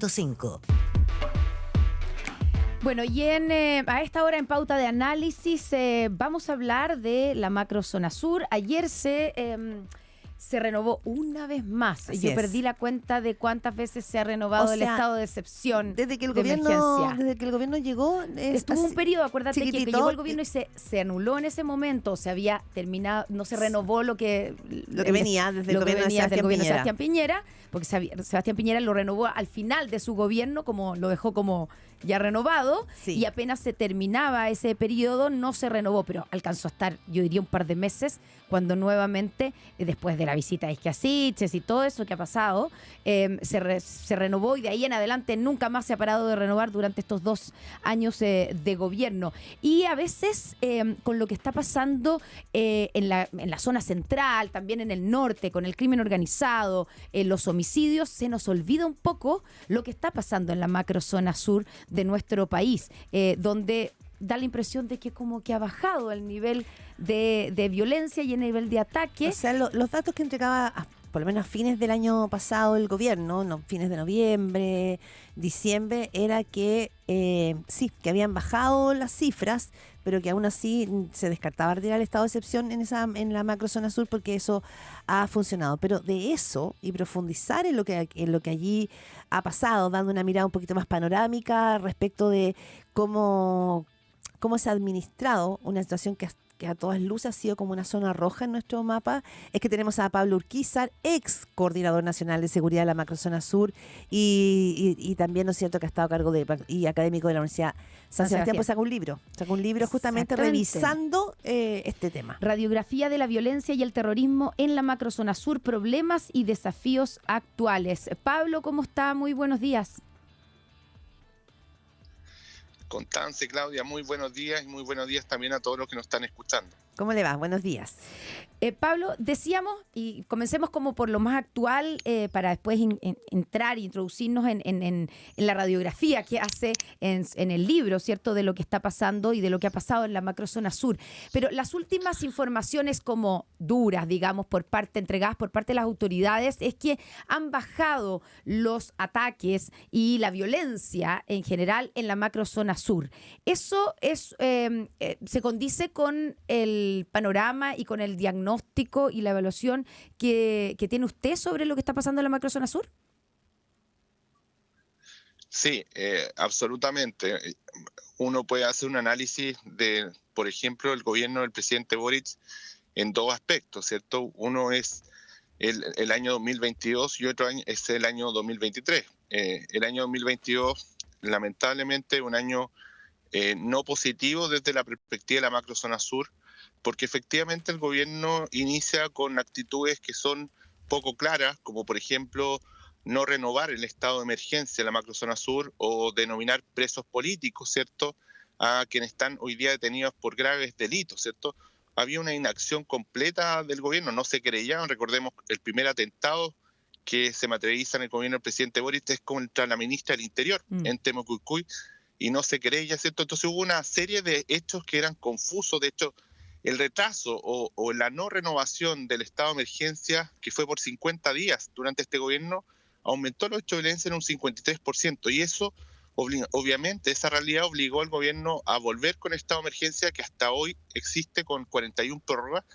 5. Bueno, y a esta hora en Pauta de Análisis vamos a hablar de la macrozona sur. Ayer se renovó una vez más. Así Yo es. perdí la cuenta de cuántas veces se ha renovado el estado de excepción Desde que el de emergencia. gobierno llegó, Estuvo un periodo, acuérdate que chiquitito, llegó el gobierno y se anuló en ese momento, se había terminado, no se renovó lo que venía desde el gobierno de Sebastián Piñera, porque Sebastián Piñera lo renovó al final de su gobierno, como lo dejó como ya renovado, Sí. y apenas se terminaba ese periodo, no se renovó, pero alcanzó a estar, yo diría, un par de meses, cuando nuevamente, después de la visita de Isquiasiches y todo eso que ha pasado, se renovó, y de ahí en adelante nunca más se ha parado de renovar durante estos 2 años de gobierno. Y a veces, con lo que está pasando en la zona central, también en el norte, con el crimen organizado, los homicidios, se nos olvida un poco lo que está pasando en la macrozona sur de nuestro país, donde da la impresión de que como que ha bajado el nivel de violencia y el nivel de ataque. O sea, los datos que entregaba, por lo menos a fines del año pasado el gobierno, fines de noviembre, diciembre, era que sí, que habían bajado las cifras, pero que aún así se descartaba retirar el estado de excepción en la macrozona sur, porque eso ha funcionado. Pero de eso y profundizar en lo que allí ha pasado, dando una mirada un poquito más panorámica respecto de cómo se ha administrado una situación que a todas luces ha sido como una zona roja en nuestro mapa, es que tenemos a Pablo Urquizar, ex coordinador nacional de seguridad de la macrozona sur, y también, ¿no es cierto?, que ha estado a cargo y académico de la Universidad San Sebastián, pues sacó un libro justamente revisando este tema. Radiografía de la violencia y el terrorismo en la macrozona sur, problemas y desafíos actuales. Pablo, ¿cómo está? Muy buenos días. Constance, Claudia, muy buenos días y muy buenos días también a todos los que nos están escuchando. ¿Cómo le va? Buenos días. Pablo, decíamos, y comencemos como por lo más actual, para después entrar e introducirnos en la radiografía que hace en el libro, ¿cierto?, de lo que está pasando y de lo que ha pasado en la macrozona sur. Pero las últimas informaciones como duras, digamos, entregadas por parte de las autoridades, es que han bajado los ataques y la violencia en general en la macrozona sur. Eso se condice con el panorama y con el diagnóstico y la evaluación que tiene usted sobre lo que está pasando en la macrozona sur. Sí, absolutamente. Uno puede hacer un análisis de, por ejemplo, el gobierno del presidente Boric en 2 aspectos, ¿cierto? Uno es el año 2022 y otro año es el año 2023. El año 2022, lamentablemente, un año no positivo desde la perspectiva de la macrozona sur, porque efectivamente el gobierno inicia con actitudes que son poco claras, como por ejemplo no renovar el estado de emergencia en la macrozona sur o denominar presos políticos, ¿cierto?, a quienes están hoy día detenidos por graves delitos, ¿cierto? Había una inacción completa del gobierno, no se querellaban. Recordemos el primer atentado que se materializa en el gobierno del presidente Boric es contra la ministra del Interior, en Temocuycuy, y no se querella, ¿cierto? Entonces hubo una serie de hechos que eran confusos. De hecho, el retraso o la no renovación del estado de emergencia, que fue por 50 días durante este gobierno, aumentó los hechos de violencia en un 53%. Y eso, obviamente, esa realidad obligó al gobierno a volver con el estado de emergencia, que hasta hoy existe con 41 prórrogas.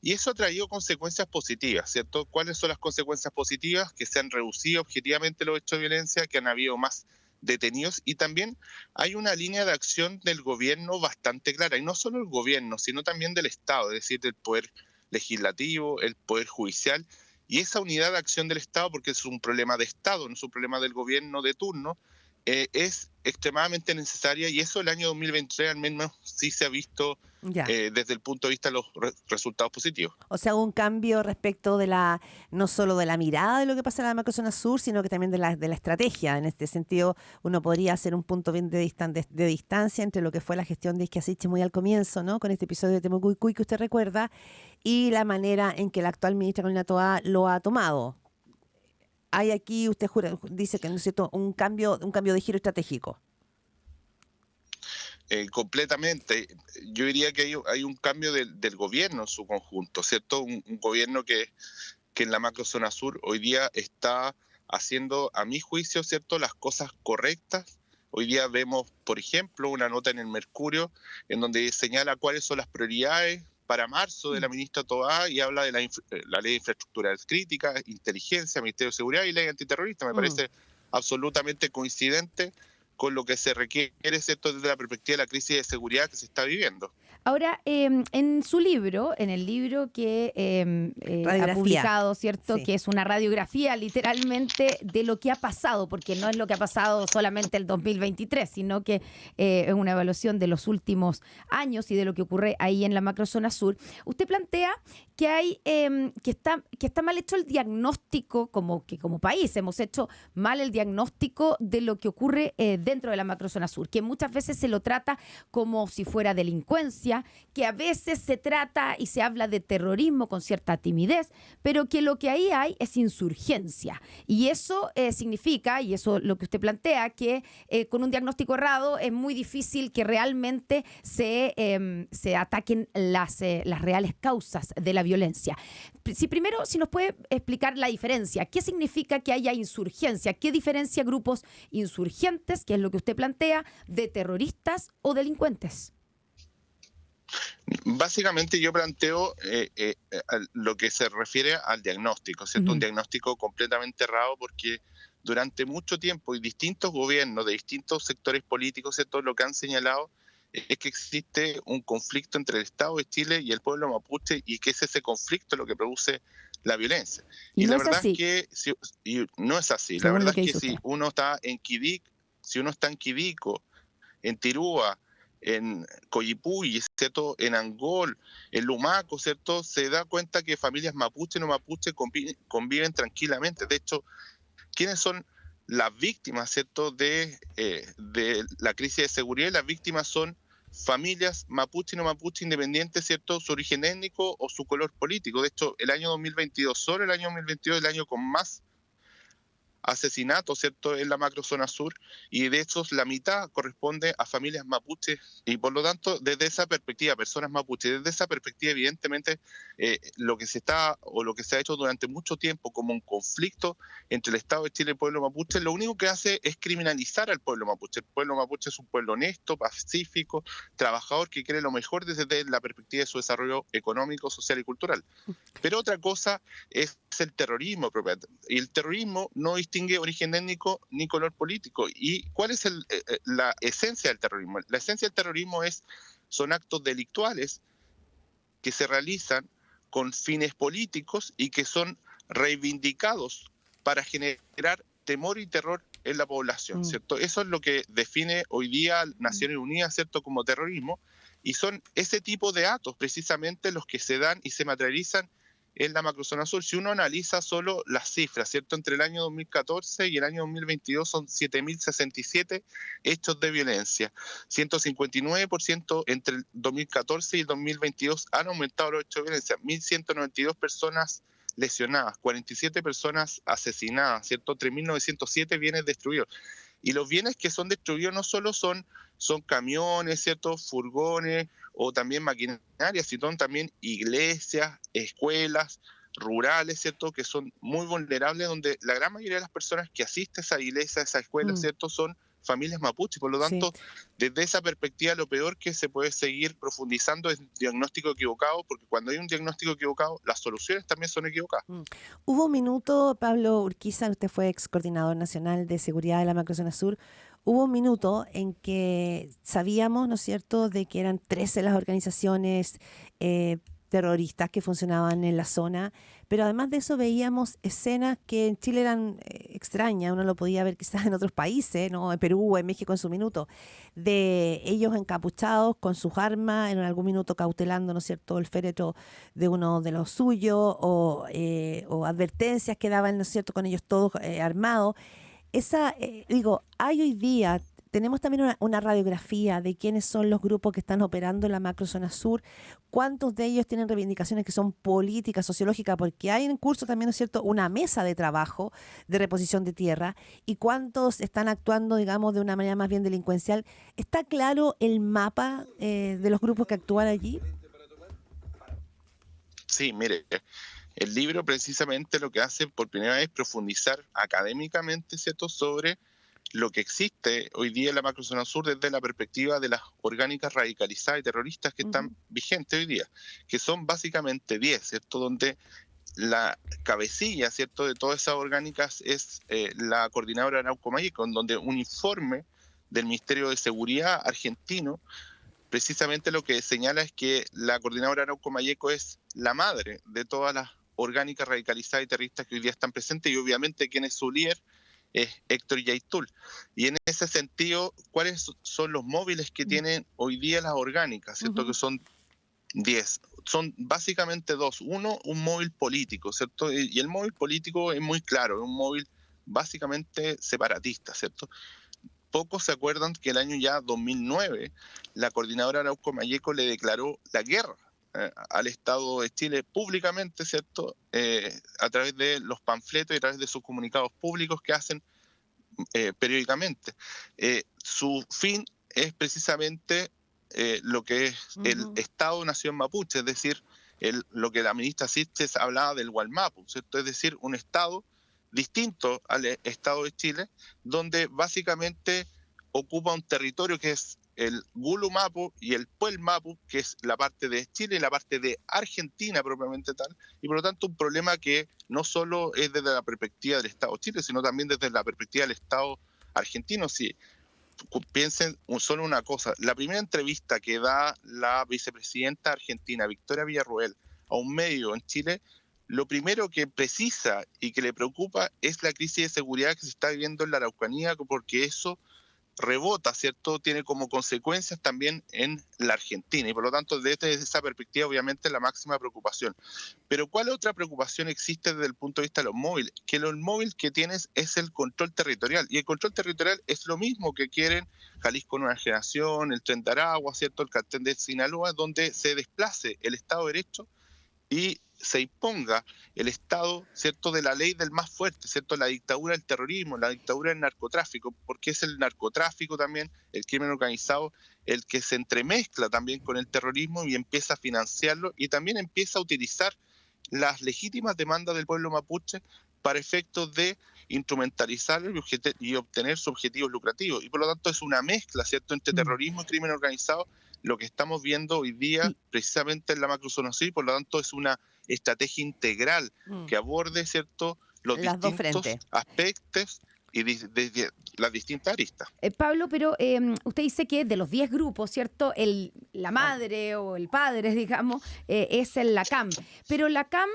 Y eso ha traído consecuencias positivas, ¿cierto? ¿Cuáles son las consecuencias positivas? Que se han reducido objetivamente los hechos de violencia, que han habido más detenidos, y también hay una línea de acción del gobierno bastante clara, y no solo el gobierno, sino también del Estado, es decir, del poder legislativo, el poder judicial, y esa unidad de acción del Estado, porque es un problema de Estado, no es un problema del gobierno de turno, es extremadamente necesaria, y eso el año 2023 al menos sí se ha visto desde el punto de vista de los resultados positivos. O sea, un cambio respecto de no solo de la mirada de lo que pasa en la macrozona sur, sino que también de la estrategia. En este sentido, uno podría hacer un punto bien de distancia entre lo que fue la gestión de Isquiasiches muy al comienzo, ¿no?, con este episodio de Temocuycuy que usted recuerda, y la manera en que la actual ministra Carolina Toá lo ha tomado. Hay aquí, usted dice que, ¿no es cierto?, un cambio de giro estratégico. Completamente. Yo diría que hay un cambio del gobierno en su conjunto, ¿cierto? Un gobierno que en la macrozona sur hoy día está haciendo, a mi juicio, ¿cierto?, las cosas correctas. Hoy día vemos, por ejemplo, una nota en el Mercurio en donde señala cuáles son las prioridades para marzo de la ministra Toá y habla de la ley de infraestructuras críticas, inteligencia, Ministerio de Seguridad y ley antiterrorista. Me parece absolutamente coincidente con lo que se requiere, ¿cierto?, desde la perspectiva de la crisis de seguridad que se está viviendo. Ahora, en su libro, en el libro que ha publicado, ¿cierto? Sí. Que es una radiografía literalmente de lo que ha pasado, porque no es lo que ha pasado solamente el 2023, sino que es una evaluación de los últimos años y de lo que ocurre ahí en la macrozona sur. Usted plantea que hay que está mal hecho el diagnóstico, como país hemos hecho mal el diagnóstico de lo que ocurre dentro de la macrozona sur, que muchas veces se lo trata como si fuera delincuencia, que a veces se trata y se habla de terrorismo con cierta timidez, pero que lo que ahí hay es insurgencia. Y eso significa, y eso lo que usted plantea, que con un diagnóstico errado es muy difícil que realmente se ataquen las reales causas de la violencia. Si nos puede explicar la diferencia, ¿qué significa que haya insurgencia? ¿Qué diferencia grupos insurgentes, que es lo que usted plantea, de terroristas o delincuentes? Básicamente yo planteo lo que se refiere al diagnóstico, ¿cierto? Un diagnóstico completamente errado porque durante mucho tiempo y distintos gobiernos de distintos sectores políticos, ¿cierto?, lo que han señalado es que existe un conflicto entre el Estado de Chile y el pueblo mapuche y que es ese conflicto lo que produce la violencia. Y no la verdad es que no es así. La verdad es que si uno está en Quidico, en Tirúa, en Coyipulli, ¿cierto?, en Angol, en Lumaco, ¿cierto?, se da cuenta que familias mapuche y no mapuche conviven tranquilamente. De hecho, ¿quiénes son las víctimas, ¿cierto?, de la crisis de seguridad? Las víctimas son familias mapuche y no mapuche independientes, ¿cierto?, su origen étnico o su color político. De hecho, el año 2022, solo el año 2022 es el año con más asesinatos, ¿cierto?, en la macrozona sur, y de hecho la mitad corresponde a familias mapuches, y por lo tanto, desde esa perspectiva, personas mapuches, desde esa perspectiva, evidentemente, lo que se ha hecho durante mucho tiempo como un conflicto entre el Estado de Chile y el pueblo mapuche, lo único que hace es criminalizar al pueblo mapuche. El pueblo mapuche es un pueblo honesto, pacífico, trabajador, que quiere lo mejor desde la perspectiva de su desarrollo económico, social y cultural. Pero otra cosa es el terrorismo, y el terrorismo no distingue origen étnico ni color político. ¿Y cuál es la esencia del terrorismo? La esencia del terrorismo son actos delictuales que se realizan con fines políticos y que son reivindicados para generar temor y terror en la población, ¿cierto? Eso es lo que define hoy día Naciones Unidas, ¿cierto?, como terrorismo, y son ese tipo de actos precisamente los que se dan y se materializan en la macrozona sur. Si uno analiza solo las cifras, ¿cierto?, entre el año 2014 y el año 2022 son 7.067 hechos de violencia. 159% entre el 2014 y el 2022 han aumentado los hechos de violencia. 1.192 personas lesionadas, 47 personas asesinadas, ¿cierto?, 3.907 bienes destruidos. Y los bienes que son destruidos no solo son camiones, ¿cierto?, furgones o también maquinaria, sino también iglesias, escuelas rurales, ¿cierto?, que son muy vulnerables, donde la gran mayoría de las personas que asisten a esa iglesia, a esa escuela, ¿cierto?, son familias mapuche. Por lo tanto, desde esa perspectiva, lo peor que se puede seguir profundizando es el diagnóstico equivocado, porque cuando hay un diagnóstico equivocado, las soluciones también son equivocadas. Hubo un minuto, Pablo Urquiza, usted fue ex coordinador nacional de seguridad de la macrozona sur, hubo un minuto en que sabíamos, ¿no es cierto?, de que eran 13 las organizaciones terroristas que funcionaban en la zona, pero además de eso veíamos escenas que en Chile eran extrañas, uno lo podía ver quizás en otros países, ¿no?, en Perú, en México en su minuto, de ellos encapuchados con sus armas, en algún minuto cautelando, ¿no es cierto?, el féretro de uno de los suyos, o advertencias que daban, ¿no es cierto?, con ellos todos armados. Hay hoy día, tenemos también una radiografía de quiénes son los grupos que están operando en la macrozona sur, cuántos de ellos tienen reivindicaciones que son políticas, sociológicas, porque hay en curso también, ¿no es cierto?, una mesa de trabajo de reposición de tierra, y cuántos están actuando, digamos, de una manera más bien delincuencial. ¿Está claro el mapa de los grupos que actúan allí? Sí, mire, el libro precisamente lo que hace por primera vez es profundizar académicamente, ¿cierto?, sobre lo que existe hoy día en la macrozona sur desde la perspectiva de las orgánicas radicalizadas y terroristas que están vigentes hoy día, que son básicamente 10, ¿cierto?, donde la cabecilla, ¿cierto?, de todas esas orgánicas es la coordinadora Arauco Mayeco, en donde un informe del Ministerio de Seguridad argentino precisamente lo que señala es que la coordinadora Arauco Mayeco es la madre de todas las orgánicas radicalizadas y terroristas que hoy día están presentes, y obviamente quien es su líder es Héctor Yaitul. Y en ese sentido, ¿cuáles son los móviles que tienen hoy día las orgánicas? ¿Cierto? Que son 10. Son básicamente dos. Uno, un móvil político, ¿cierto? Y el móvil político es muy claro, es un móvil básicamente separatista, ¿cierto? Pocos se acuerdan que el año ya 2009 la coordinadora Arauco Mayeco le declaró la guerra al Estado de Chile públicamente, ¿cierto? A través de los panfletos y a través de sus comunicados públicos que hacen periódicamente. Su fin es precisamente lo que es el Estado-Nación mapuche, es decir, lo que la ministra Siches hablaba del Gualmapu, ¿cierto? Es decir, un Estado distinto al Estado de Chile, donde básicamente ocupa un territorio que es el Gulu Mapu y el Puel Mapu, que es la parte de Chile y la parte de Argentina propiamente tal, y por lo tanto un problema que no solo es desde la perspectiva del Estado de Chile, sino también desde la perspectiva del Estado argentino. Si piensen solo una cosa, la primera entrevista que da la vicepresidenta argentina, Victoria Villarroel, a un medio en Chile, lo primero que precisa y que le preocupa es la crisis de seguridad que se está viviendo en la Araucanía, porque eso rebota, ¿cierto? Tiene como consecuencias también en la Argentina y por lo tanto desde esa perspectiva obviamente la máxima preocupación. Pero ¿cuál otra preocupación existe desde el punto de vista de los móviles? Que los móviles que tienes es el control territorial, y el control territorial es lo mismo que quieren Jalisco Nueva Generación, el Tren de Aragua, ¿cierto?, el cartel de Sinaloa, donde se desplace el Estado de Derecho y se imponga el Estado, ¿cierto?, de la ley del más fuerte, ¿cierto?, la dictadura del terrorismo, la dictadura del narcotráfico, porque es el narcotráfico también, el crimen organizado, el que se entremezcla también con el terrorismo y empieza a financiarlo y también empieza a utilizar las legítimas demandas del pueblo mapuche para efectos de instrumentalizarlo y obtener sus objetivos lucrativos. Y por lo tanto es una mezcla, ¿cierto?, entre terrorismo y crimen organizado, lo que estamos viendo hoy día precisamente en la macrozona sur, y por lo tanto es una estrategia integral que aborde, ¿cierto?, los Las dos distintos frentes. aspectos y desde las distintas aristas. Pablo, pero usted dice que de los 10 grupos, ¿cierto? La madre o el padre, digamos, es el LACAM. Pero LACAM,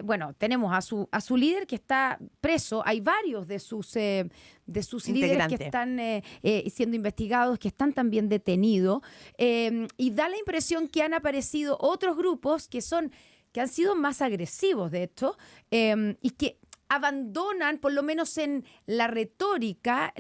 bueno, tenemos a su líder que está preso. Hay varios de sus líderes que están siendo investigados, que están también detenidos. Y da la impresión que han aparecido otros grupos que han sido más agresivos, de hecho, y que abandonan, por lo menos en la retórica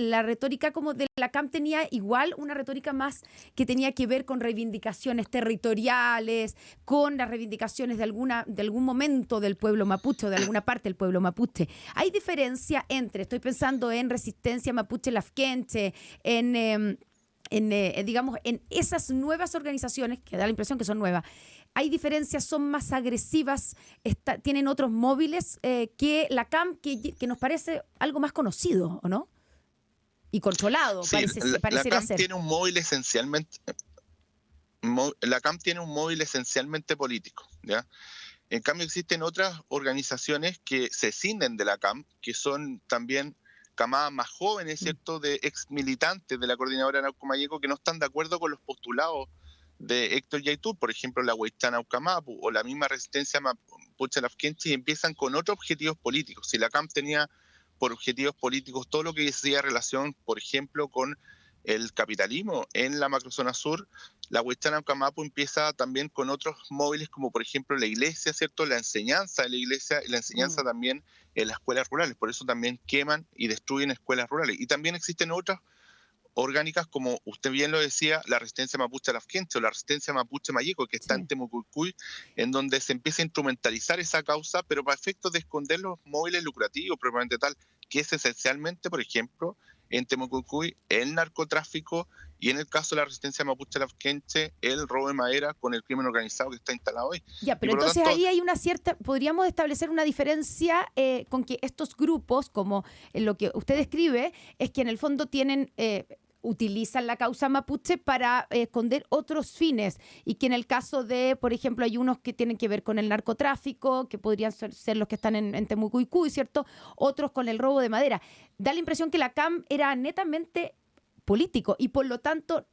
como de la CAM tenía igual una retórica más que tenía que ver con reivindicaciones territoriales, con las reivindicaciones de algún momento del pueblo mapuche o de alguna parte del pueblo mapuche. Hay diferencia estoy pensando en Resistencia Mapuche Lafkenche, digamos, en esas nuevas organizaciones, que da la impresión que son nuevas. Hay diferencias, son más agresivas, tienen otros móviles que la CAM, que nos parece algo más conocido, ¿o no? Y controlado, sí, pareciera la CAM ser. Tiene un móvil esencialmente, la CAM tiene un móvil esencialmente político, ¿ya? En cambio existen otras organizaciones que se escinden de la CAM, que son también camadas más jóvenes, ¿cierto?, de ex militantes de la coordinadora Arauco Mayeco que no están de acuerdo con los postulados de Héctor Yaitul, por ejemplo la Huaychana Ucamapu o la misma Resistencia Mapuche Lafkenche, y empiezan con otros objetivos políticos. Si la CAM tenía por objetivos políticos todo lo que decía relación, por ejemplo, con el capitalismo en la macrozona sur, la Huaychana Ucamapu empieza también con otros móviles como por ejemplo la iglesia, ¿cierto?, la enseñanza de la iglesia y la enseñanza también en las escuelas rurales, por eso también queman y destruyen escuelas rurales. Y también existen otras orgánicas, como usted bien lo decía, la Resistencia Mapuche Lafkenche o la Resistencia Mapuche Mayeco, que está en Temucuicui, en donde se empieza a instrumentalizar esa causa, pero para efectos de esconder los móviles lucrativos, propiamente tal, que es esencialmente, por ejemplo, en Temucuicui, el narcotráfico y en el caso de la resistencia mapuche lafkenche, el robo de madera con el crimen organizado que está instalado hoy. Ya, pero entonces ahí hay una cierta, podríamos establecer una diferencia con que estos grupos, como en lo que usted describe, es que en el fondo tienen... utilizan la causa mapuche para esconder otros fines y que en el caso de, por ejemplo, hay unos que tienen que ver con el narcotráfico, que podrían ser los que están en Temucuicui, ¿cierto? Otros con el robo de madera. Da la impresión que la CAM era netamente político y por lo tanto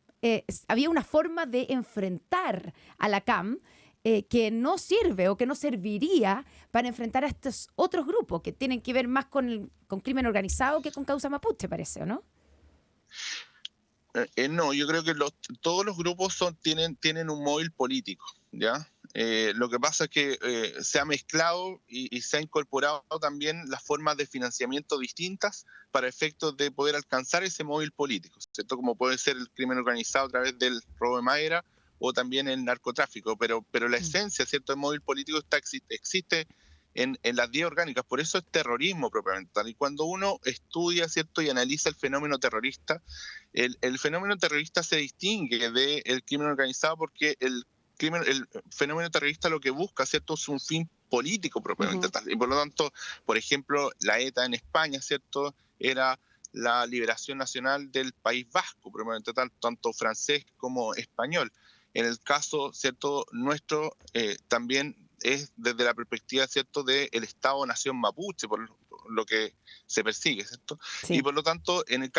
había una forma de enfrentar a la CAM que no sirve o que no serviría para enfrentar a estos otros grupos que tienen que ver más con crimen organizado que con causa mapuche, parece, ¿o no? No, yo creo que todos los grupos tienen un móvil político, ¿ya? Lo que pasa es que se ha mezclado y se ha incorporado también las formas de financiamiento distintas para efectos de poder alcanzar ese móvil político, ¿cierto? Como puede ser el crimen organizado a través del robo de madera o también el narcotráfico, pero la esencia, ¿cierto?, del móvil político existe en las 10 orgánicas, por eso es terrorismo propiamente tal. Y cuando uno estudia, ¿cierto?, y analiza el fenómeno terrorista, el fenómeno terrorista se distingue del crimen organizado porque el fenómeno terrorista lo que busca, ¿cierto?, es un fin político propiamente tal. Y por lo tanto, por ejemplo, la ETA en España, ¿cierto?, era la liberación nacional del País Vasco, propiamente tal, tanto francés como español. En el caso, ¿cierto?, nuestro también es desde la perspectiva, ¿cierto?, del Estado-Nación mapuche, por lo que se persigue, ¿cierto? Sí. Y por lo tanto, en el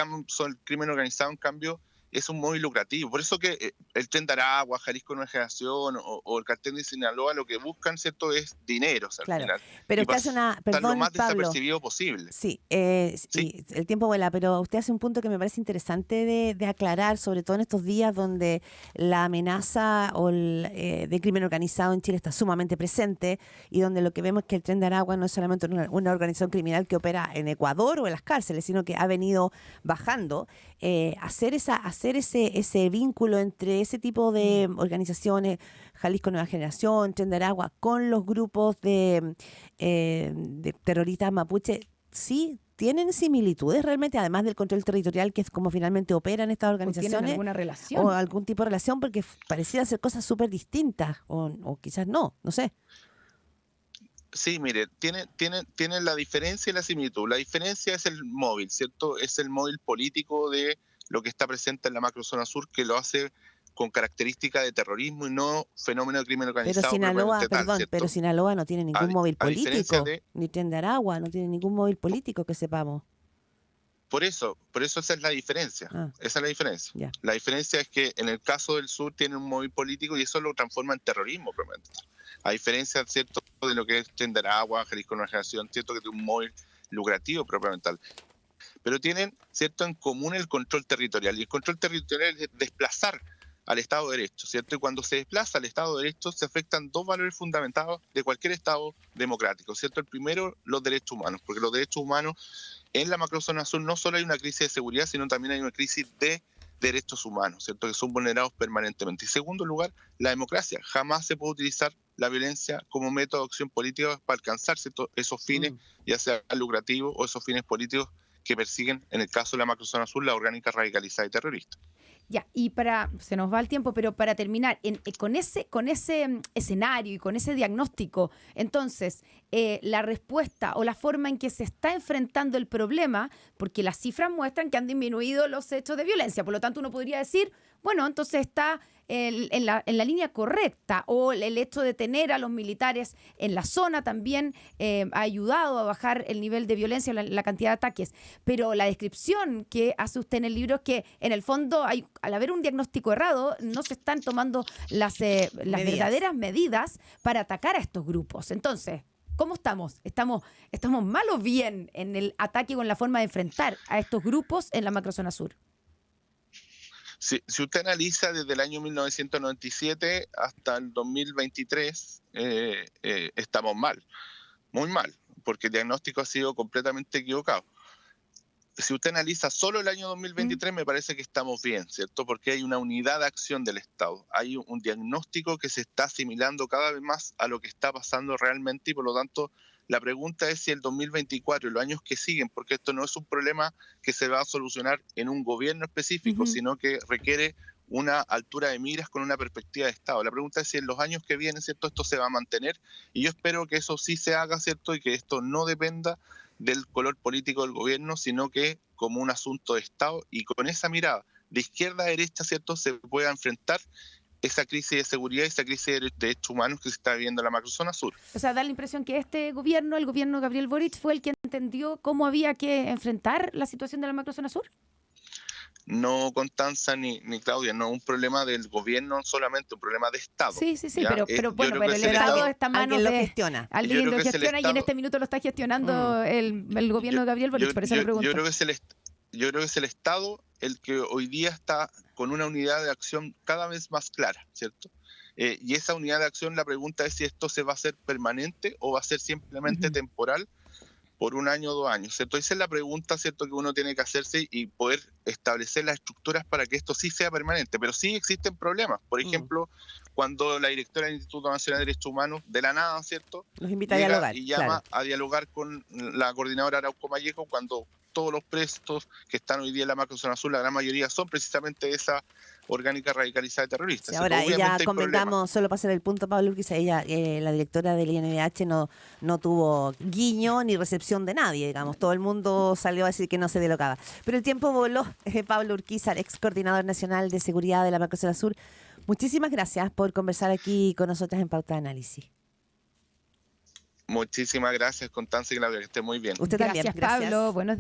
crimen organizado, en cambio, es un móvil lucrativo. Por eso que el Tren de Aragua, Jalisco Nueva Generación o el cartel de Sinaloa lo que buscan, ¿cierto?, es dinero, o sea, claro. Al final. Pero usted hace lo más Pablo, desapercibido posible. Sí, ¿Sí? Y el tiempo vuela, pero usted hace un punto que me parece interesante de aclarar, sobre todo en estos días donde la amenaza de crimen organizado en Chile está sumamente presente y donde lo que vemos es que el Tren de Aragua no es solamente una organización criminal que opera en Ecuador o en las cárceles, sino que ha venido bajando. Hacer ese vínculo entre ese tipo de organizaciones, Jalisco Nueva Generación, Tren de Aragua, con los grupos de terroristas mapuche, sí tienen similitudes realmente, además del control territorial, que es como finalmente operan estas organizaciones. ¿Tienen alguna relación? O algún tipo de relación, porque pareciera ser cosas súper distintas, o quizás no sé. Sí, mire, tiene la diferencia y la similitud. La diferencia es el móvil, ¿cierto? Es el móvil político de lo que está presente en la macrozona sur, que lo hace con características de terrorismo y no fenómeno de crimen organizado. Pero Sinaloa no tiene ningún móvil político, ni Tren de Aragua, no tiene ningún móvil político que sepamos. Por eso esa es la diferencia. Esa es la diferencia. Yeah. La diferencia es que en el caso del sur tiene un móvil político y eso lo transforma en terrorismo, probablemente. A diferencia, ¿cierto?, de lo que es Tren de Aragua, Jalisco Nueva Generación, ¿cierto?, que tiene un móvil lucrativo propiamente tal. Pero tienen, ¿cierto?, en común el control territorial. Y el control territorial es desplazar al Estado de Derecho, ¿cierto? Y cuando se desplaza al Estado de Derecho se afectan dos valores fundamentados de cualquier Estado democrático, ¿cierto? El primero, los derechos humanos, porque los derechos humanos en la macrozona sur no solo hay una crisis de seguridad, sino también hay una crisis de derechos humanos, ¿cierto?, que son vulnerados permanentemente. Y en segundo lugar, la democracia. Jamás se puede utilizar la violencia como método de acción política para alcanzar, ¿cierto?, esos fines, ya sea lucrativos o esos fines políticos que persiguen, en el caso de la macrozona sur, la orgánica radicalizada y terrorista. Ya, y se nos va el tiempo, pero para terminar, con ese escenario y con ese diagnóstico, entonces, la respuesta o la forma en que se está enfrentando el problema, porque las cifras muestran que han disminuido los hechos de violencia, por lo tanto uno podría decir, bueno, entonces está en la línea correcta, o el hecho de tener a los militares en la zona también ha ayudado a bajar el nivel de violencia, la cantidad de ataques. Pero la descripción que hace usted en el libro es que en el fondo, al haber un diagnóstico errado, no se están tomando las verdaderas medidas para atacar a estos grupos. Entonces, ¿cómo estamos? ¿Estamos mal o bien en el ataque o en la forma de enfrentar a estos grupos en la macrozona sur? Si usted analiza desde el año 1997 hasta el 2023, estamos mal, muy mal, porque el diagnóstico ha sido completamente equivocado. Si usted analiza solo el año 2023, me parece que estamos bien, ¿cierto? Porque hay una unidad de acción del Estado. Hay un diagnóstico que se está asimilando cada vez más a lo que está pasando realmente y por lo tanto La pregunta es si el 2024 y los años que siguen, porque esto no es un problema que se va a solucionar en un gobierno específico, sino que requiere una altura de miras con una perspectiva de Estado. La pregunta es si en los años que vienen, ¿cierto?, esto se va a mantener, y yo espero que eso sí se haga, ¿cierto?, y que esto no dependa del color político del gobierno, sino que como un asunto de Estado, y con esa mirada de izquierda a derecha, ¿cierto?, se pueda enfrentar esa crisis de seguridad y esa crisis de derechos humanos que se está viviendo en la macrozona sur. O sea, da la impresión que este gobierno, el gobierno de Gabriel Boric, fue el que entendió cómo había que enfrentar la situación de la macrozona sur. No, Constanza ni Claudia, no es un problema del gobierno solamente, un problema de Estado. Sí, ¿ya? pero bueno, pero el el Estado está en manos Alguien lo de... gestiona. Alguien lo gestiona y en este minuto lo está gestionando el gobierno de Gabriel Boric, por eso le pregunto. Yo creo que es el Estado el que hoy día está con una unidad de acción cada vez más clara, ¿cierto? Y esa unidad de acción, la pregunta es si esto se va a hacer permanente o va a ser simplemente temporal por 1 año o 2 años, ¿cierto? Esa es la pregunta, ¿cierto?, que uno tiene que hacerse y poder establecer las estructuras para que esto sí sea permanente. Pero sí existen problemas. Por ejemplo, cuando la directora del Instituto Nacional de Derechos Humanos, de la nada, ¿cierto?, Los invita a dialogar. Y llama a dialogar con la coordinadora Arauco Mallejo, cuando todos los presos que están hoy día en la macrozona sur, la gran mayoría son precisamente de esa orgánica radicalizada de terroristas. Sí, ahora ella, convengamos, solo para hacer el punto, Pablo Urquiza, ella, la directora del INDH, no tuvo guiño ni recepción de nadie, digamos. Todo el mundo salió a decir que no se delocaba. Pero el tiempo voló. Pablo Urquiza, ex coordinador nacional de seguridad de la macrozona sur. Muchísimas gracias por conversar aquí con nosotras en Pauta de Análisis. Muchísimas gracias, Constanza y Claudia, que esté muy bien. Usted también. Gracias, Pablo. Buenos días.